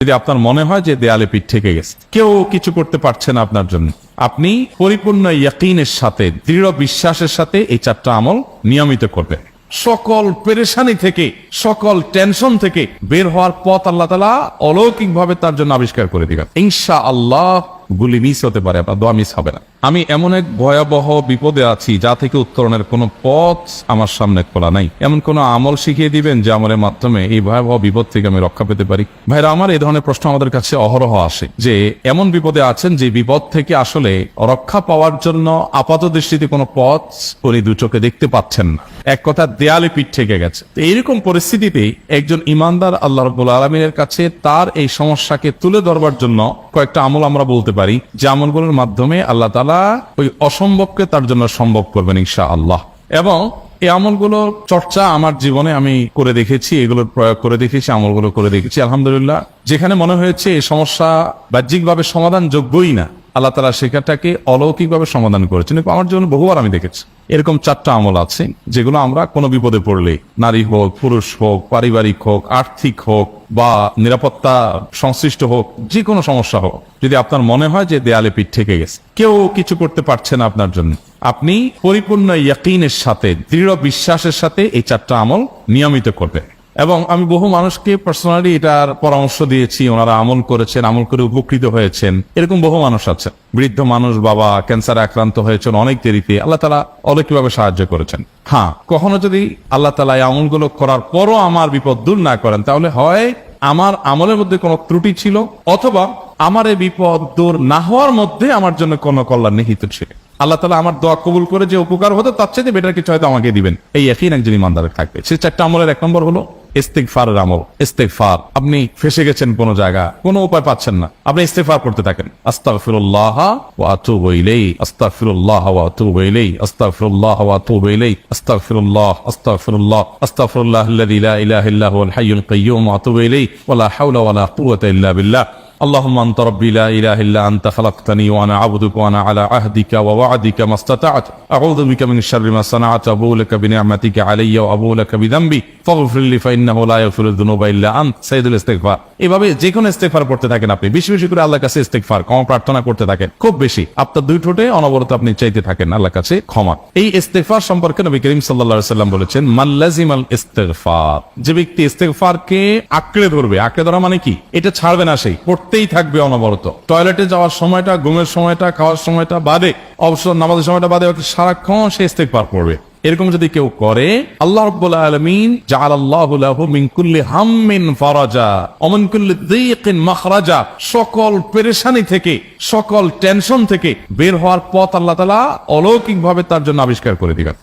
যদি আপনার মনে হয় যে দেয়ালে পিঠ থেকে গেছে, কেউ কিছু করতে পারছে না আপনার জন্য, আপনি পরিপূর্ণ ইয়াকিনের সাথে, দৃঢ় বিশ্বাসের সাথে এই চারটা আমল নিয়মিত করবেন। সকল পেরেশানি থেকে, সকল টেনশন থেকে বের হওয়ার পথ আল্লাহ তাআলা অলৌকিক ভাবে তার জন্য আবিষ্কার করে দিবেন ইনশাআল্লাহ। গুলি মিস হতে পারে, আপনার দোয়া মিস হবে না। আমি এমন এক ভয়াবহ বিপদে আছি যা থেকে উত্তরণের কোনো পথ আমার সামনে খোলা নাই, এমন কোন আমল শিখিয়ে দিবেন যে আমলের মাধ্যমে এই ভয়াবহ বিপদ থেকে আমি রক্ষা পেতে পারি। ভাইরা আমার, এই ধরনের প্রশ্ন আমাদের কাছে অহরহ আসে যে এমন বিপদে আছেন যে বিপদ থেকে আসলে রক্ষা পাওয়ার জন্য আপাত দৃষ্টিতে কোনো পথ উনি দু চোখে দেখতে পাচ্ছেন না, এক কথা দেয়ালে পিঠ থেকে গেছে। তো এইরকম পরিস্থিতিতে একজন ইমানদার আল্লাহ রাব্বুল আলামিনের কাছে তার এই সমস্যাকে তুলে ধরবার জন্য কয়েকটা আমল আমরা বলতে পারি, যে আমলগুলোর মাধ্যমে আল্লাহ তাআলা ওই অসম্ভবকে তার জন্য সম্ভব করবেন ইনশাআল্লাহ। এবং এই আমলগুলো চর্চা আমার জীবনে আমি করে দেখেছি, এগুলোর প্রয়োগ করে দেখেছি, আমলগুলো করে দেখেছি। আলহামদুলিল্লাহ, যেখানে মনে হয়েছে এই সমস্যা বাহ্যিকভাবে সমাধান যোগ্যই না, আল্লাহ তাআলা সেখানটাকে অলৌকিকভাবে সমাধান করেছেন। আমার জীবনে বহুবার আমি দেখেছি এরকম চারটা আমল আছে যেগুলো আমরা কোনো বিপদে পড়লে, নারী হোক, পুরুষ হোক, পারিবারিক হোক, আর্থিক হোক বা নিরাপত্তা সংশ্লিষ্ট হোক, যে কোনো সমস্যা হোক, যদি আপনার মনে হয় যে দেয়ালে পিঠ থেকে গেছে, কেউ কিছু করতে পারছে না আপনার জন্য, আপনি পরিপূর্ণ ইয়াকিনের সাথে, দৃঢ় বিশ্বাসের সাথে এই চারটা আমল নিয়মিত করবেন। এবং আমি বহু মানুষকে পার্সোনালি এটার পরামর্শ দিয়েছি, ওনারা আমল করেছেন, আমল করে উপকৃত হয়েছেন। এরকম বহু মানুষ আছে, বৃদ্ধ মানুষ, বাবা ক্যান্সারে আক্রান্ত হয়েছেন অনেক দেরিতে, আল্লাহ তাআলা অলৌকিকভাবে সাহায্য করেছেন। হ্যাঁ, কখনো যদি আল্লাহ তাআলা এই আমলগুলো করার পরও আমার বিপদ দূর না করেন, তাহলে হয় আমার আমলের মধ্যে কোনো ত্রুটি ছিল, অথবা আমার এই বিপদ দূর না হওয়ার মধ্যে আমার জন্য কোনো কল্যাণ নিহিত ছিল। আল্লাহ তাআলা আমার দোয়া কবুল করে যে উপকার হতো তার চেয়ে বেটার কিছু হয়তো আমাকে দিবেন, এই ইয়াকিন একজন ইমানদারের থাকবে। সেই চারটা আমলের এক নম্বর হলো ইস্তিগফারের আমল। ইস্তিগফার, আপনি ফেসে গেছেন কোনো জায়গা, কোনো উপায় পাচ্ছেন না, আপনি ইস্তিগফার করতে থাকেন। আস্তাগফিরুল্লাহ ওয়া আতুবু ইলাইহি, আস্তাগফিরুল্লাহ ওয়া আতুবু ইলাইহি, আস্তাগফিরুল্লাহ ওয়া আতুবু ইলাইহি, আস্তাগফিরুল্লাহ, আস্তাগফিরুল্লাহ, আস্তাগফিরুল্লাহাল্লাযী লা ইলাহা ইল্লা হুয়াল হাইয়ুল কাইয়্যুম ওয়া আতুবু ইলাইহি ওয়া লা হাওলা ওয়া লা কুওয়াতা ইল্লা বিল্লাহ। اللهم انت ربي لا اله الا انت خلقتني وانا عبدك وانا على عهدك ووعدك ما استطعت اعوذ بك من شر ما صنعت ابو لك بنعمتك علي وابو لك بذنبي فاغفر لي فانه لا يغفر الذنوب الا انت سيد الاستغفار। এভাবে যে কোনো ইস্তিগফার করতে থাকেন, আপনি বেশি বেশি করে আল্লাহর কাছে ইস্তিগফার, ক্ষমা প্রার্থনা করতে থাকেন, খুব বেশি আপনার দুই ঠোঁটে অনবরত আপনি চাইতে থাকেন আল্লাহর কাছে ক্ষমা। এই ইস্তিগফার সম্পর্কে নবী করিম সাল্লাল্লাহু আলাইহি ওয়াসাল্লাম বলেছেন, মান লাজিমাল ইস্তিগফার, যে ব্যক্তি ইস্তিগফারকে আঁকড়ে ধরবে, আঁকড়ে ধরা মানে কি, এটা ছাড়বে না, সেই পড়তেই থাকবে অনবরত। টয়লেটে যাওয়ার সময়টা, ঘুমের সময়টা, খাওয়ার সময়টা বাদে, অবসর নামাজের সময়টা বাদে সারাক্ষণ সে ইস্তিগফার করবে। এরকম যদি কেউ করে, আল্লাহ রাব্বুল আলামিন জাআলাল্লাহু লাহু মিন কুল্লি হাম্মিন ফারাজা ওয়া মিন কুল্লি দীকিন মাখরাজা, সকল পেরেশানি থেকে, সকল টেনশন থেকে বের হওয়ার পথ আল্লাহ তাআলা অলৌকিকভাবে তার জন্য আবিষ্কার করে দিবেন।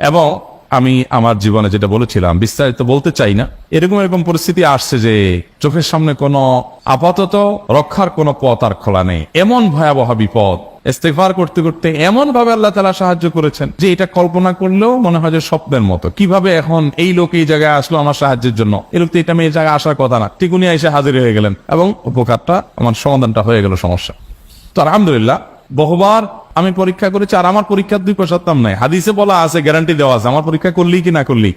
এবং আমি আমার জীবনে যেটা বলেছিলাম, বিস্তারিত বলতে চাই না, এরকম পরিস্থিতি আসছে যে চোখের সামনে কোনো আপাতত রক্ষার কোনো পথ আর খোলা নেই, এমন ভয়াবহ বিপদ। ইস্তিগফার করতে করতে এমন ভাবে আল্লাহ তাআলা সাহায্য করেছেন যে এটা কল্পনা করলেও মনে হয় যে স্বপ্নের মতো। কিভাবে এখন এই লোক এই জায়গায় আসলো আমার সাহায্যের জন্য, এই লোক তো এটা আমি এই জায়গায় আসার কথা না, ঠিক উনি এসে হাজির হয়ে গেলেন এবং উপকারটা, আমার সমাধানটা হয়ে গেল সমস্যা। তো আলহামদুলিল্লাহ, বহুবার আমি পরীক্ষা করেছি, আর আমার পরীক্ষার দুই পয়সার দাম নাই, হাদিসে বলা আছে, গ্যারান্টি দেওয়া আছে, আমার পরীক্ষা করলি কি না করলি।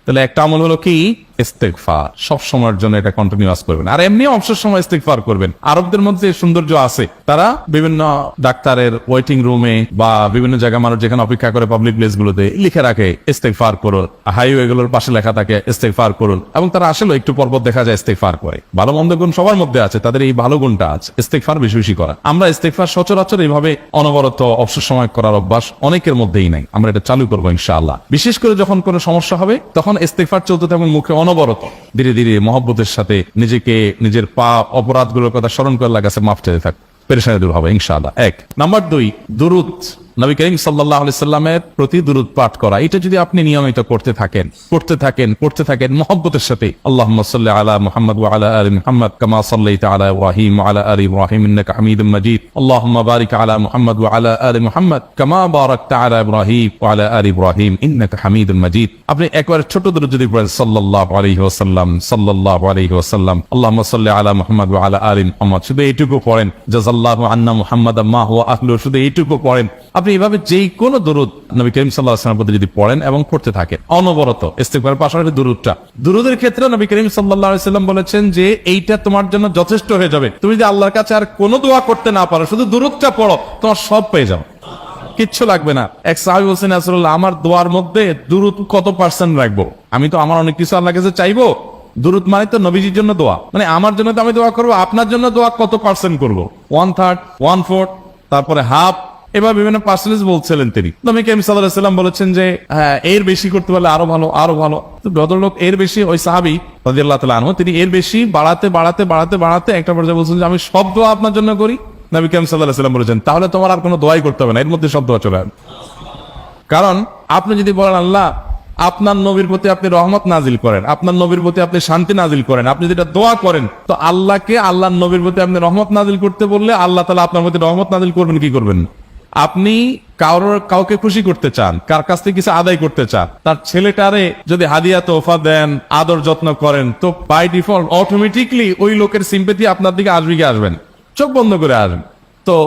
তাহলে একটা আমল হলো কি, ইস্তিগফার। সব সময়ের জন্য এটা কন্টিনিউয়াস করবেন, আর এমনি অবসর সময় ইস্তিগফার করবেন। আরবদের মধ্যে সৌন্দর্য আছে, তারা বিভিন্ন ডাক্তারের ওয়েটিং রুমে বা বিভিন্ন জায়গায় মানুষ যেখানে অপেক্ষা করে পাবলিক প্লেস গুলোতে লিখে রাখে ইস্তিগফার করুন, হাইওয়ে গুলোর পাশে লেখা থাকে ইস্তিগফার করুন, এবং তারা আসলে একটু পরপর দেখা যায় ইস্তিগফার করে। ভালো মন্দ গুণ সবার মধ্যে আছে, তাদের এই ভালো গুণটা আছে, ইস্তিগফার বেশি বেশি করা। আমরা ইস্তিগফার সচরাচর এইভাবে অনবরত অবসর সময় করার অভ্যাস অনেকের মধ্যেই নাই, আমরা এটা চালু করবো ইনশাআল্লাহ। বিশেষ করে যখন কোনো সমস্যা হবে তখন ইস্তিগফার চলতে থাকবে মুখে অনবরত, ধীরে ধীরে মহব্বতের সাথে নিজেকে, নিজের পাপ অপরাধগুলোর কথা স্মরণ করে আল্লাহর কাছে মাফ চাইতে থাক, পেরেশানি দূর হবে ইনশাআল্লাহ। এক নাম্বার দুই, দুরূদ, নবী করিম সাল্লাল্লাহু আলাইহি সাল্লামের প্রতি দুরূদ পাঠ করা। এটা যদি আপনি নিয়মিত করতে থাকেন মহব্বতের সাথে, আল্লাহুম্মা সাল্লি আলা মুহাম্মাদ ওয়া আলা আলি মুহাম্মাদ কামা সাল্লাইতা আলা ইব্রাহিম ওয়া আলা আলি ইব্রাহিম ইন্নাকা হামিদুম মাজিদ, আল্লাহুম্মা বারিক আলা মুহাম্মাদ ওয়া আলা আলি মুহাম্মাদ কামা বারাকতা আলা ইব্রাহিম ওয়া আলা আলি ইব্রাহিম ইন্নাকা হামিদুম মাজিদ। আপনি একবার ছোট দুরূদ যদি পড়েন, সাল্লাল্লাহু আলাইহি ওয়াসাল্লাম, সাল্লাল্লাহু আলাইহি ওয়াসাল্লাম, আল্লাহুম্মা সাল্লি আলা মুহাম্মাদ ওয়া আলা আলি মুহাম্মাদ, শুধু এইটুকু পড়েন। জাযাল্লাহু আন্না মুহাম্মাদাম মা হুয়া আহলু, শুধু এইটুকু পড়েন। আপনি এইভাবে যেই কোনো দরুদ নবী করিম সাল্লাল্লাহু আলাইহি ওয়াসাল্লামের প্রতি যদি পড়েন এবং পড়তে থাকেন অনবরত, ইস্তিগফারের পাশাপাশি দুরুদের ক্ষেত্রে নবী করিম সাল্লাল্লাহু আলাইহি ওয়াসাল্লাম বলেছেন যে এইটা তোমার জন্য যথেষ্ট হয়ে যাবে। তুমি যদি আল্লাহর কাছে আর কোনো দোয়া করতে না পারো, শুধু দুরুদটা পড়ো, তোমার সব পেয়ে যাও, কিচ্ছু লাগবে না। এক সাহাবী বলছেন, রাসূলুল্লাহ, আমার দোয়ার মধ্যে দুরুদ কত পার্সেন্ট রাখবো? আমি তো আমার অনেক কিছু আল্লাহর কাছে চাইবো, দুরুদ মানে তো নবীজির জন্য দোয়া, মানে আমার জন্য তো আমি দোয়া করবো, আপনার জন্য দোয়া কত পার্সেন্ট করবো? 1/3, 1/4, তারপরে হাফ, এবার বিভিন্ন পার্সেন্টেজ বলছিলেন তিনি। নবী করিম সাল্লাল্লাহু আলাইহি ওয়াসাল্লাম বলেছেন যে হ্যাঁ, এর বেশি করতে পারলে আরো ভালো, আরো ভালো। তো ভদ্রলোক এর বেশি, ওই সাহাবী রাদিয়াল্লাহু তাআলা আনহু, তিনি এর বেশি বাড়াতে একটা পর্যায়ে বলছেন যে আমি সব দোয়া আপনার জন্য করি। নবী করিম সাল্লাল্লাহু আলাইহি ওয়াসাল্লাম বলেছেন তাহলে তোমার আর কোনো দোয়াই করতে হবে না, এর মধ্যে সব দোয়া চলে আসবে। কারণ আপনি যদি বলেন আল্লাহ আপনার নবীর প্রতি আপনি রহমত নাজিল করেন, আপনার নবীর প্রতি আপনি শান্তি নাজিল করেন, আপনি যেটা দোয়া করেন, তো আল্লাহকে আল্লাহর নবীর প্রতি আপনি রহমত নাজিল করতে বললে আল্লাহ তাআলা আপনার প্রতি রহমত নাজিল করবেন কি করবেন? আপনি কাউকে খুশি করতে চান, কার কাছ থেকে কিছু আদায় করতে চান, তার ছেলেটারে যদি হাদিয়া তোহফা দেন, আদর যত্ন করেন, তো বাই ডিফল্ট অটোমেটিকলি ওই লোকের সিম্পেথি আপনার দিকে আসবেন, চোখ বন্ধ করে আসবেন। তো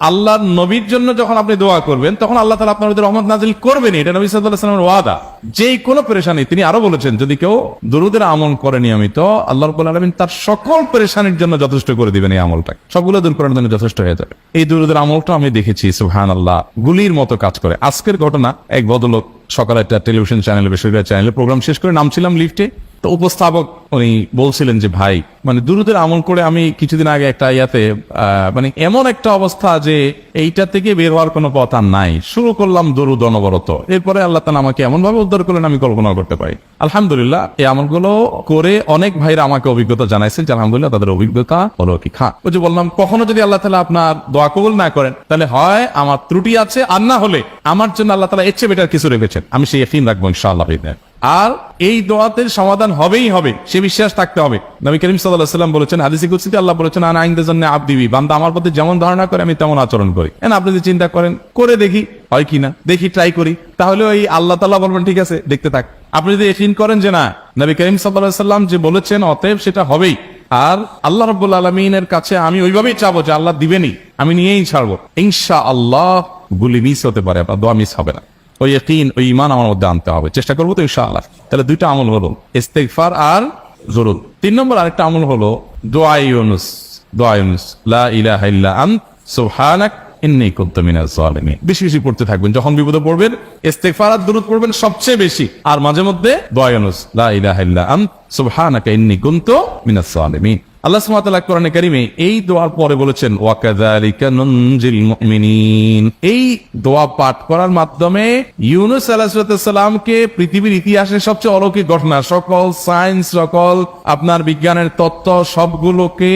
আল্লাহর নবীর জন্য যখন আপনি দোয়া করবেন, তখন আল্লাহ তাআলা আপনার উপর রহমত নাজিল করবেন, এটা নবী সাল্লাল্লাহু আলাইহি ওয়াসাল্লামের ওয়াদা। যেই কোনো পেরেশানি, তিনি আরো বলেছেন যদি কেউ দুরুদের আমল করে নিয়মিত, আল্লাহ রাব্বুল আলামিন তার সকল পেরেশানির জন্য যথেষ্ট করে দিবেন, এই আমলটা সবগুলো দূর করার জন্য যথেষ্ট হয়ে যাবে। এই দুরুদের আমলটা আমি দেখেছি সুবহানাল্লাহ গুলির মতো কাজ করে। আজকের ঘটনা, এক ভদ্রলোক সকালে একটা টেলিভিশন চ্যানেলে, বেসরকারি চ্যানেলে প্রোগ্রাম শেষ করে নামছিলাম লিফটে, তো উপস্থাপক উনি বলছিলেন যে ভাই, মানে দুরুদের আমল করে আমি কিছুদিন আগে একটা ইয়াতে মানে এমন একটা অবস্থা যে এইটা থেকে বের হওয়ার কোনো পথ আর নাই, শুরু করলাম দরুদ অনবরত, এরপরে আল্লাহ তাআলা আমাকে এমন ভাবে উদ্ধার করলেন আমি কল্পনা করতে পারি। আলহামদুলিল্লাহ, এই আমলগুলো করে অনেক ভাইরা আমাকে অভিজ্ঞতা জানাইছে যে আলহামদুলিল্লাহ তাদের অভিজ্ঞতা হলো কি খা। ওই যে বললাম, কখনো যদি আল্লাহ তাআলা আপনার দোয়া কবুল না করেন, তাহলে হয় আমার ত্রুটি আছে, আর না হলে আমার জন্য আল্লাহ তাআলা এর চেয়ে বেটার কিছু রেখেছেন, আমি সেই ইয়াকিন রাখবো ইনশাআল্লাহ। আর এই দোয়াতে সমাধান হবেই হবে, সে বিশ্বাস থাকতে হবে। নবী করিম সাল্লাল্লাহু আলাইহি ওয়াসাল্লাম বলেছেন, হাদিসে কুদসিতে আল্লাহ বলেছেন, আনা ইনদাযান্নি আবদি বি, বান্দা আমার প্রতি যেমন ধারণা করে আমি তেমন আচরণ করি। আপনি যদি চিন্তা করেন করে দেখি হয় কিনা, দেখি ট্রাই করি, তাহলে ওই আল্লাহ তাআলা বলবেন ঠিক আছে দেখতে থাক। আপনি যদি ইয়াকিন করেন যে না, নবী করিম সাল্লাল্লাহু আলাইহি ওয়াসাল্লাম যে বলেছেন, অতএব সেটা হবেই, আর আল্লাহ রাব্বুল আলামিনের কাছে আমি ওইভাবেই চাবো যে আল্লাহ দিবেনই, আমি নিয়েই ছাড়বো, ইনশাআল্লাহ গুলি মিস হতে পারে, আপনার দোয়া মিস হবে না। ওই ইয়াকিন, ওই ঈমান আমার মধ্যে আনতে হবে, চেষ্টা করবো তো ইনশাআল্লাহ। তাহলে দুইটা আমল হলো ইস্তিগফার আর যুরুদ। 3 নম্বর আরেকটা আমল হলো দোয়া ইউনুস। লা ইলাহা ইল্লা আন্ত সুবহানাক ইন্নী কুনতু মিনাজ জালিমিন। বেশি বেশি পড়তে থাকবেন, যখন বিপদে পড়বেন ইস্তিগফার আর দুরূদ পড়বেন সবচেয়ে বেশি, আর মাঝে মধ্যে দোয়া ইউনুস, লা ইলাহা ইল্লা আন্ত সুবহানাকা ইন্নী কুনতু মিনাজ জালিমিন। আল্লাহ সুবহানাহু ওয়া তাআলা কোরআনে কারীমে এই দোয়ার পরে বলেছেন, ওয়া কাযালিকা নুনজিল মুমিনিন। এই দোয়া পাঠ করার মাধ্যমে ইউনূস আলাইহিস সালামকে পৃথিবীর ইতিহাসের সবচেয়ে অলৌকিক ঘটনা, সকল সায়েন্স, সকল আপনার বিজ্ঞানের তত্ত্ব সবগুলোকে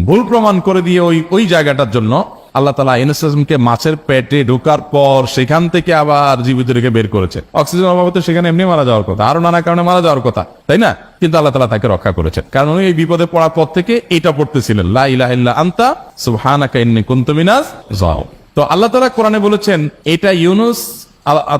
ভুল প্রমাণ করে দিয়ে ওই জায়গাটার জন্য আল্লাহ তাআলা ইউনূস আলাইহিসকে মাছের পেটে ঢোকার পর সেখান থেকে আবার জীবিত রেখে বের করেছেন। অক্সিজেন অভাবে তো সেখানে এমনি মারা যাওয়ার কথা, আরো নানা কারণে মারা যাওয়ার কথা, তাই না? কিন্তু আল্লাহ তাআলা তাকে রক্ষা করেছেন, কারণ উনি এই বিপদে পড়ার পর থেকে এটা পড়তেছিলেন, লা ইলাহা ইল্লা আনতা সুবহানাকা ইন্নী কুনতু মিনাজ জালিমিন। তো আল্লাহ তাআলা কোরআনে বলেছেন এটা ইউনূস,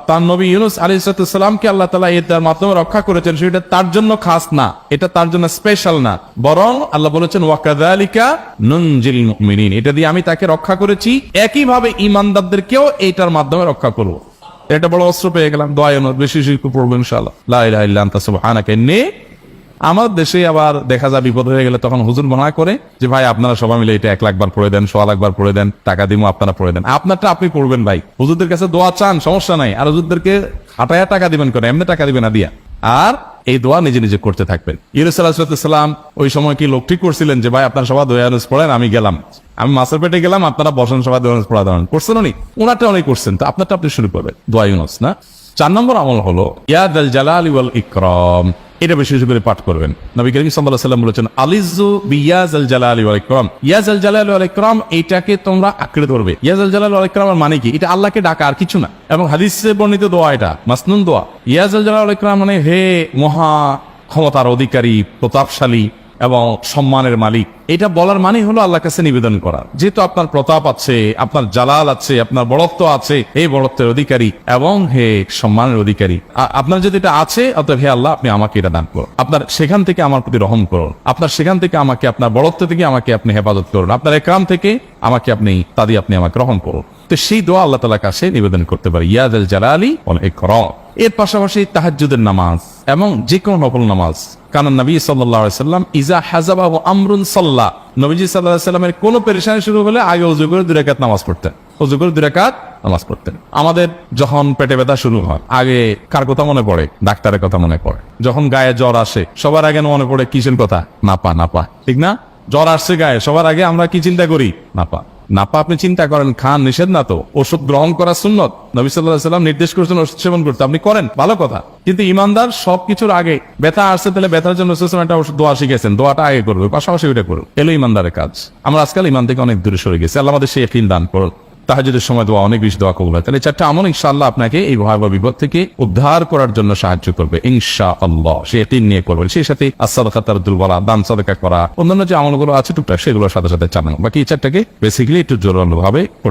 তার নবী ইউনূস আলাইহিস সালামকে আল্লাহ তাআলা এটার মাধ্যমে রক্ষা করেছেন, সেটা তার জন্য খাস না, এটা তার জন্য স্পেশাল না, বরং আল্লাহ বলেছেন ওয়া কাযালিকা নুনজিল মুমিনিন, এটা দিয়ে আমি তাকে রক্ষা করেছি, একই ভাবে ঈমানদারদেরকেও এটার মাধ্যমে রক্ষা করব। এটা বড় অস্ত্র পেয়ে গেলাম, দোয়া ইউনূস বেশি বেশি পড়বেন ইনশাআল্লাহ, লা ইলাহা ইল্লা আনতা সুবহানাকা ইন্নী। আমার দেশে আবার দেখা যায় বিপদ হয়ে গেলে তখন হুজুর মানা করে যে ভাই আপনারা সবাই মিলে এটা 1 লাখ বার পড়ে দেন, 100 লাখ বার পড়ে দেন, টাকা দিমু আপনারা পড়ে দেন। আপনারটা আপনি পড়বেন ভাই, হুজুরদের কাছে দোয়া চান সমস্যা নাই, আর হুজুরদেরকে হাঁটায়া টাকা দিবেন করে, এমনি টাকা দিবেন না দিয়া, আর এই দোয়া নিজে নিজে করতে থাকবেন। ইউনূস আলাইহিস সালাম ওই সময় কি লোক ঠিক করছিলেন যে ভাই আপনারা সবাই দোয়া ইউনূস পড়েন, আমি গেলাম, আমি মাছের পেটে গেলাম, আপনারা বসেন সবাই দোয়া ইউনূস পড়া দেন, করছেন উনি? ওনারটা উনি করছেন, তো আপনারটা আপনি শুরু করবেন দোয়া ইউনূস না। 4 নম্বর আমল হলো ইয়া যাল জালালি ওয়াল ইকরাম। এটা বেশি বেশি করে পাঠ করবেন। নবী করিম সাল্লাল্লাহু আলাইহি ওয়াসাল্লাম বলেছেন, আলিজু বিয়া যাল জালালি ওয়াল ইকরাম। ইয়া যাল জালালি ওয়াল ইকরাম, এইটাকে তোমরা আঁকড়ে ধরবে। ইয়া যাল জালালি ওয়াল ইকরামের মানে কি? এটা আল্লাহকে ডাকা, আর কিছু না। এবং হাদিসে বর্ণিত দোয়া, এটা মাসনুন দোয়া। ইয়া যাল জালালি ওয়াল ইকরাম মানে হে মহা ক্ষমতার অধিকারী, প্রতাপশালী এবং সম্মানের মালিক। এটা বলার মানে হলো আল্লাহর কাছে নিবেদন করা, যেহেতু আপনার প্রতাপ আছে, আপনার জালাল আছে, আপনার বড়ত্ব আছে, এই বড়ত্বের অধিকারী এবং হে সম্মানের অধিকারী, আপনার যদি এটা আছে, অতএব হে আল্লাহ আপনি আমাকে এটা দান করুন, আপনার সেখান থেকে আমার প্রতি রহম করুন, আপনার সেখান থেকে আমাকে, আপনার বড়ত্ব থেকে আমাকে আপনি হেফাজত করুন, আপনার একরাম থেকে আমাকে আপনি, তা দিয়ে আপনি আমাকে রহম করুন। তো সেই দোয়া আল্লাহ তাআলার কাছে নিবেদন করতে পারি, ইয়া যাল জালালি ওয়াল ইকরাম। এর পাশাপাশি তাহাজ্জুদের নামাজ এবং যে কোনো নফল নামাজ, কারণ নবী সাল্লাল্লাহু আলাইহি সাল্লাম ইজা হাযাবাহু আমরুন সাল্লা, নবীজি সাল্লাল্লাহু আলাইহি সাল্লামের কোনো পেরেশানি শুরু হলে আগে ওযু করে 2 রাকাত নামাজ পড়তেন, ওযু করে 2 রাকাত নামাজ পড়তেন। আমাদের যখন পেটে ব্যথা শুরু হয়, আগে কার কথা মনে পড়ে? ডাক্তারের কথা মনে পড়ে। যখন গায়ে জ্বর আসে, সবার আগে মনে পড়ে কিসের কথা? নাপা, নাপা, ঠিক না? জ্বর আসছে গায়ে, সবার আগে আমরা কি চিন্তা করি? নাপা। নাপা আপনি চিন্তা করেন, খান, নিষেধ না তো, ওষুধ গ্রহণ করা সুন্নত, নবী সাল্লাল্লাহু আলাইহি সাল্লাম নির্দেশ করেছেন ওষুধ সেবন করতে, আপনি করেন, ভালো কথা। কিন্তু ইমানদার সবকিছুর আগে ব্যথা আসছে, তাহলে ব্যথার জন্য একটা ওষুধ দোয়া শিখেছেন, দোয়াটা আগে করবে, পাশাপাশি ওইটা করুন, এলো ইমানদারের কাজ। আমরা আজকাল ইমান থেকে অনেক দূরে সরে গেছি। আল্লাহ আমাদের সেই ইয়াকিন দান করুন। তাহাজ্জুদের সময় দোয়া, অনেক বেশি দোয়া কবুল হয়। তাহলে 4টা আমল ইনশাআল্লাহ আপনাকে এই ভয়াবহ বিপদ থেকে উদ্ধার করার জন্য সাহায্য করবে ইনশাআল্লাহ। সে ইয়াকিন নিয়ে করবেন। সেই সাথে as-সাদাকাতু তারদুল বালা, দান সাদাকা করা, অন্যান্য যে আমলগুলো আছে টুকটাক, সেগুলোর সাথে সাথে চালানো। বাকি এই 4টাকে বেসিক্যালি একটু জোরালো ভাবে করতে